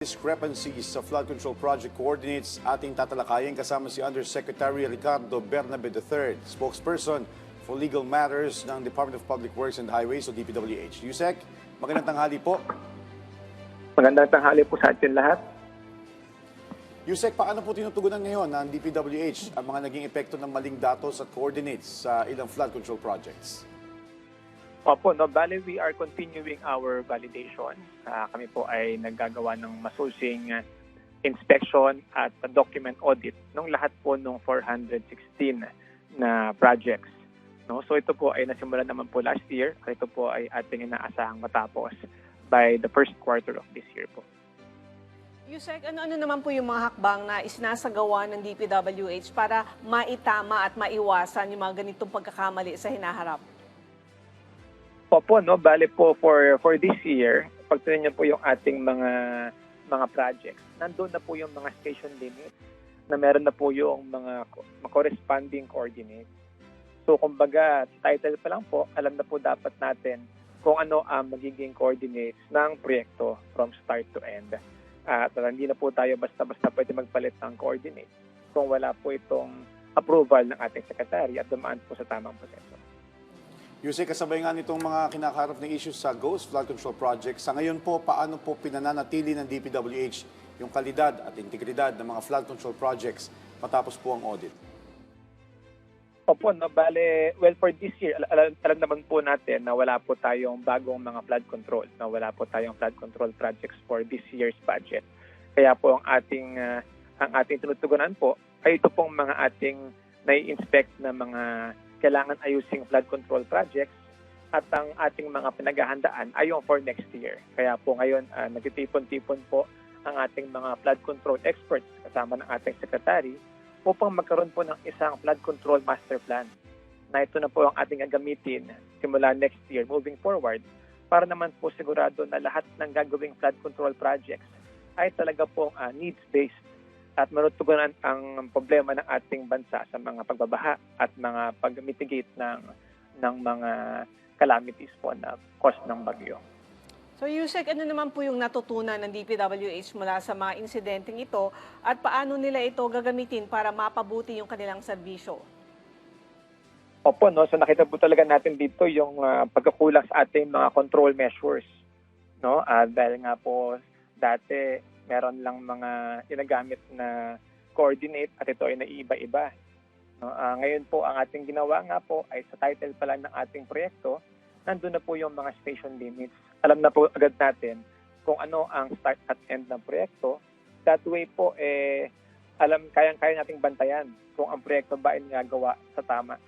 Discrepancies sa flood control project coordinates ating tatalakayin kasama si Undersecretary Ricardo Bernabe III, spokesperson for legal matters ng Department of Public Works and Highways o DPWH. Yusek, magandang tanghali po. Magandang tanghali po sa atin lahat. Yusek, paano po tinutugunan ngayon ng DPWH ang mga naging epekto ng maling datos at coordinates sa ilang flood control projects? Opo, bale we are continuing our validation. Kami po ay naggagawa ng masusing inspection at document audit ng lahat po ng 416 na projects. So ito po ay nasimulan naman po last year at ito po ay ating inaasahang matapos by the first quarter of this year po. Yusek, ano naman po yung mga hakbang na isinasagawa ng DPWH para maitama at maiwasan yung mga ganitong pagkakamali sa hinaharap? Opo, bale po for this year, pag tingnan niyo po yung ating mga projects, nandoon na po yung mga station limits na meron na po yung mga corresponding coordinates. So kumbaga, title pa lang po, alam na po dapat natin kung ano ang magiging coordinates ng proyekto from start to end. At hindi na po tayo basta-basta pwede magpalit ng coordinates kung wala po itong approval ng ating secretary at dumaan po sa tamang proseso. Yusek, kasabay nga nitong mga kinakaharap na issues sa Ghost Flood Control Project, sa ngayon po, paano po pinananatili ng DPWH yung kalidad at integridad ng mga flood control projects matapos po ang audit? Opo, bale, well, for this year, alam naman po natin na wala po tayong bagong mga flood control, na wala po tayong flood control projects for this year's budget. Kaya po ang ating tinutugunan po ay ito pong mga ating nai-inspect na mga kailangan ayusing flood control projects at ang ating mga pinaghahandaan ay yung for next year. Kaya po ngayon, nagtitipon-tipon po ang ating mga flood control experts kasama ng ating secretary upang magkaroon po ng isang flood control master plan na ito na po ang ating gagamitin simula next year moving forward para naman po sigurado na lahat ng gagawing flood control projects ay talaga po needs-based at manutugunan ang problema ng ating bansa sa mga pagbabaha at mga pag-mitigate ng mga calamities po na cause ng bagyo. So Yusek, ano naman po yung natutunan ng DPWH mula sa mga insidenteng ito at paano nila ito gagamitin para mapabuti yung kanilang serbisyo? Opo, so nakita po talaga natin dito yung pagkakulang sa ating mga control measures. Dahil nga po dati meron lang mga ginagamit na coordinate at ito ay naiiba-iba. Ngayon po, ang ating ginawa nga po ay sa title pa lang ng ating proyekto, nandun na po yung mga station limits. Alam na po agad natin kung ano ang start at end ng proyekto. That way po, kayang-kaya nating bantayan kung ang proyekto ba ay nagagawa sa tama.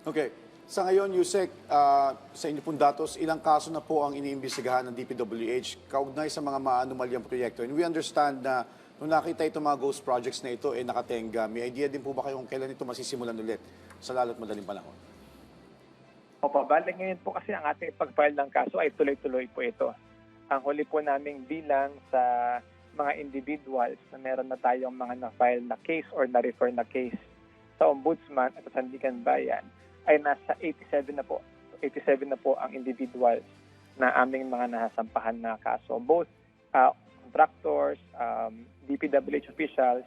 Okay. Sa ngayon, Yusek, sa inyo pong datos, ilang kaso na po ang iniimbestigahan ng DPWH kaugnay sa mga maanumalyang proyekto? And we understand na nung nakita itong mga ghost projects na ito, nakatenga. May idea din po ba kayo kung kailan ito masisimulan ulit sa lalo't madaling panahon? Opo, bale ngayon po kasi ang ating pag-file ng kaso ay tuloy-tuloy po ito. Ang huli po naming bilang sa mga individuals na meron na tayong mga na-file na case or na-refer na case sa Ombudsman at sa Sandigan Bayan ay nasa 87 na po. 87 na po ang individuals na aming mga nasasampahan na kaso. Both contractors, DPWH officials,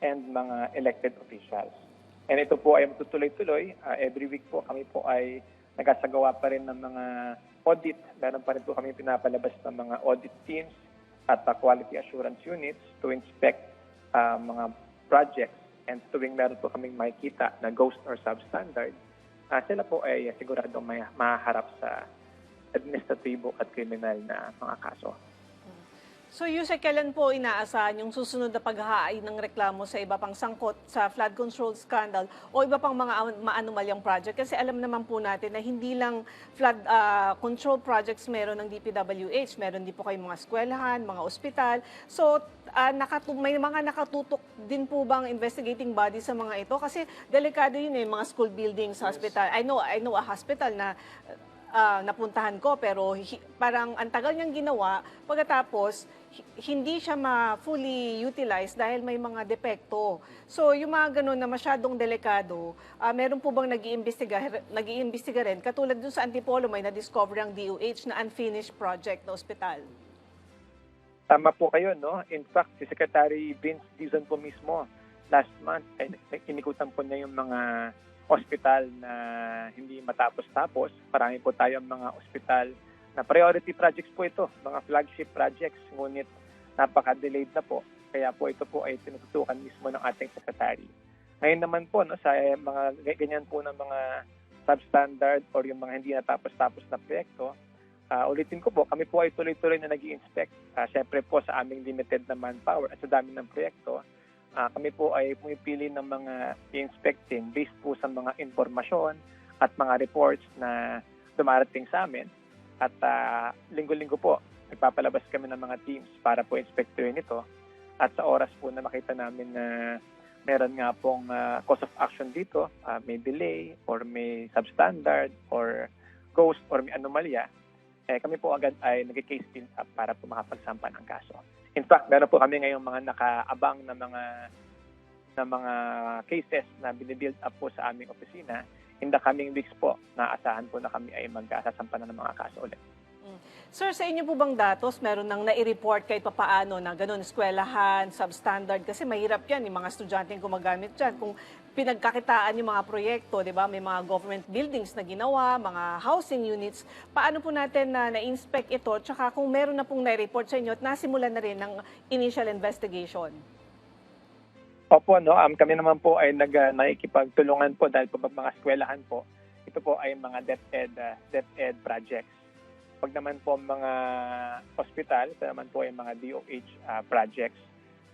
and mga elected officials. And ito po ay matutuloy-tuloy. Every week po kami po ay nagasagawa pa rin ng mga audit. Meron pa rin po kami pinapalabas ng mga audit teams at quality assurance units to inspect mga projects. And tuwing meron po kaming makikita na ghost or substandard, sila po ay siguradong maharap sa administratibo at kriminal na mga kaso. So Yusek, kailan po inaasahan yung susunod na paghahain ng reklamo sa iba pang sangkot sa flood control scandal o iba pang mga maanumalyang project? Kasi alam naman po natin na hindi lang flood control projects meron ng DPWH. Meron din po kayong mga eskwelahan, mga ospital. So may mga nakatutok din po bang investigating body sa mga ito? Kasi delikado yun mga school buildings, hospital. I know a hospital na napuntahan ko pero parang ang tagal niyang ginawa pagkatapos hindi siya fully utilized dahil may mga depekto. So yung mga ganun na masyadong delikado, meron po bang nag-iimbestiga rin katulad dun sa Antipolo may na-discover ang DOH na unfinished project na ospital? Tama po kayo, no? In fact, si Secretary Vince Dizon po mismo, last month, ay inikutan po niya yung mga ospital na hindi matapos-tapos. Marami po tayong mga ospital na priority projects po ito, mga flagship projects, ngunit napaka-delayed na po. Kaya po ito po ay tinututukan mismo ng ating Secretary. Ngayon naman po, no, sa mga ganyan po ng mga substandard or yung mga hindi natapos-tapos na proyekto, ulitin ko po, kami po ay tuloy-tuloy na nag-i-inspect. Siyempre po sa aming limited na manpower at sa dami ng proyekto, kami po ay pumipili ng mga i-inspecting based po sa mga informasyon at mga reports na dumarating sa amin. At linggo-linggo po, nagpapalabas kami ng mga teams para po inspectorin ito. At sa oras po na makita namin na meron nga pong cause of action dito, may delay or may substandard or ghost or may anomalya, kami po agad ay nag-case build up para po makapagsampa ng kaso. In fact, meron po kami ngayong mga nakaabang na mga cases na binibuild up po sa aming opisina. In the coming weeks po, naasahan po na kami ay magsasampa na ng mga kaso ulit. Sir, sa inyo po bang datos, meron nang nai-report kahit papaano na ganun, eskwelahan, substandard? Kasi mahirap yan, yung mga estudyante yung gumagamit dyan. Kung pinagkakitaan yung mga proyekto, di ba? May mga government buildings na ginawa, mga housing units. Paano po natin na-inspect ito? Tsaka kung meron na pong nai-report sa inyo at nasimulan na rin ng initial investigation? Opo, no, kami naman po ay nakikipagtulungan po dahil po mga eskwelahan po. Ito po ay mga DepEd projects. Pag naman po mga hospital, ito naman po ay mga DOH projects.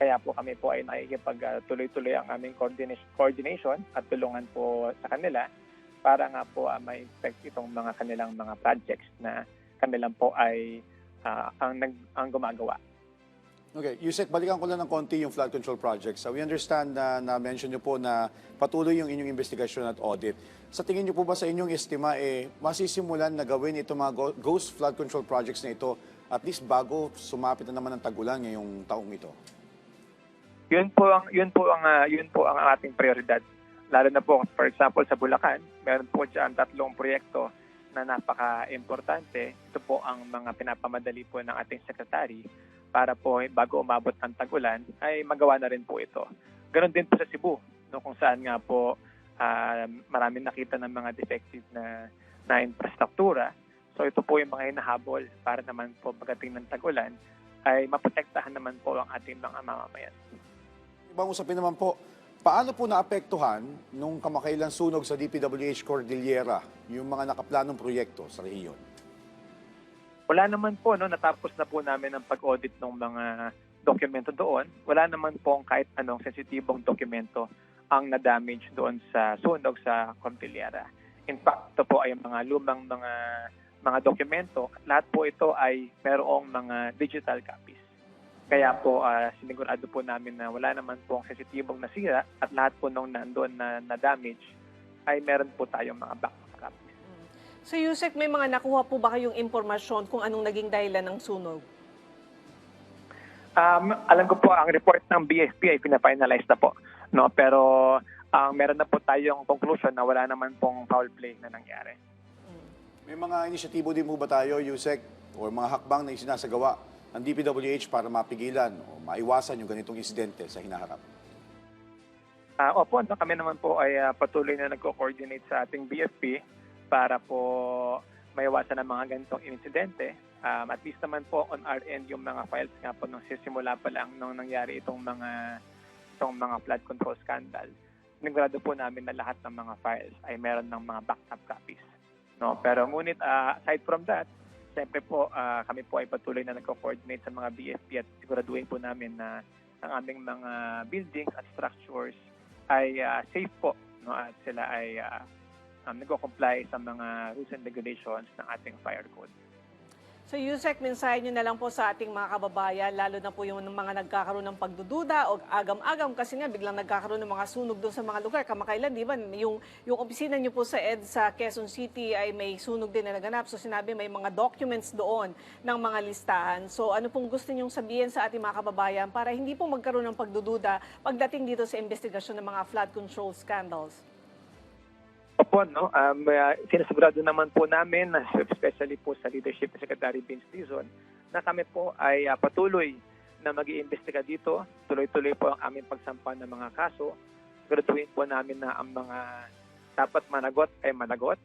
Kaya po kami po ay nakikipagtuloy-tuloy ang aming coordination at tulungan po sa kanila para nga po ma-inspect itong mga kanilang mga projects na kami lang po ay ang gumagawa. Okay, Yusek, balikan ko lang ng konti yung flood control projects. We understand na-mention nyo po na patuloy yung inyong investigasyon at audit. Sa tingin nyo po ba sa inyong estima, masisimulan na gawin itong mga ghost flood control projects na ito at least bago sumapit na naman ang tag-ulan ngayong taong ito? Yun po ang ating prioridad. Lalo na po, for example, sa Bulacan, meron po dyan 3 proyekto na napaka-importante. Ito po ang mga pinapamadali po ng ating secretary para po bago umabot ang tag-ulan ay magawa na rin po ito. Ganon din po sa Cebu, no, kung saan nga po maraming nakita ng mga defective na infrastruktura. So ito po yung mga hinahabol para naman po pagdating ng tag-ulan ay maprotektahan naman po ang ating mga mamamayan. Ibang usapin naman po, paano po naapektuhan nung kamakailang sunog sa DPWH Cordillera yung mga nakaplanong proyekto sa rehiyon? Wala naman po, no, natapos na po namin ang pag-audit ng mga dokumento doon. Wala naman po kahit anong sensitibong dokumento ang na-damage doon sa sunog sa Cordillera. In fact, ito po ay mga lumang mga dokumento. Lahat po ito ay merong mga digital copies. Kaya po sinigurado po namin na wala naman po ang sensitibong nasira at lahat po nung nandoon na damage ay meron po tayong mga backup copies. So Yusek, may mga nakuha po ba kayong impormasyon kung anong naging dahilan ng sunog? Alam ko po, ang report ng BFP ay pina-finalize na po. No? Pero meron na po tayong conclusion na wala naman pong foul play na nangyari. May mga inisyatibo din po ba tayo, Yusek, o mga hakbang na isinasagawa ng DPWH para mapigilan o maiwasan yung ganitong insidente sa hinaharap? Opo, no, kami naman po ay patuloy na nagko-coordinate sa ating BFP para po maiwasan ang mga ganitong insidente. At least naman po on our end yung mga files nga po nung sisimula pa lang nung nangyari itong mga flood control scandal. Sinigurado po namin na lahat ng mga files ay meron ng mga backup copies. No? Pero ngunit aside from that, siyempre po kami po ay patuloy na nagko-coordinate sa mga BFP at siguraduhin po namin na ang aming mga buildings at structures ay safe po, no? At sila ay nagko-comply sa mga rules and regulations ng ating fire code. So Yusek, mensahe nyo na lang po sa ating mga kababayan, lalo na po yung mga nagkakaroon ng pagdududa o agam-agam kasi nga biglang nagkakaroon ng mga sunog doon sa mga lugar. Kamakailan, di ba, yung opisina nyo po sa EDSA, Quezon City ay may sunog din na naganap. So sinabi may mga documents doon ng mga listahan. So ano pong gusto nyong sabihin sa ating mga kababayan para hindi po magkaroon ng pagdududa pagdating dito sa investigasyon ng mga flood control scandals? Opo, no? Sinasigurado naman po namin, especially po sa leadership ni Secretary Vince Dizon, na kami po ay patuloy na mag-iimbestiga dito. Tuloy-tuloy po ang aming pagsampa ng mga kaso. Siguraduhin po namin na ang mga dapat managot ay managot.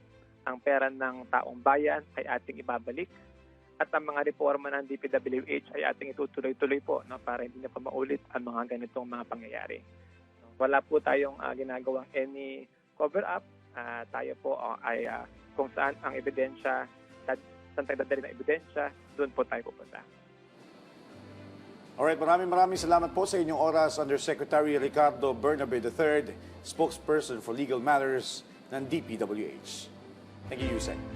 Ang pera ng taong bayan ay ating ibabalik. At ang mga reforma ng DPWH ay ating itutuloy-tuloy po, no, para hindi na pa maulit ang mga ganitong mga pangyayari. Wala po tayong ginagawang any cover-up. Tayo po ay kung saan ang ebidensya, saan tayo dadali ng ebidensya, doon po tayo pupunta. Alright, maraming salamat po sa inyong oras, Undersecretary Ricardo Bernabe III, spokesperson for legal matters ng DPWH. Thank you, Yusek.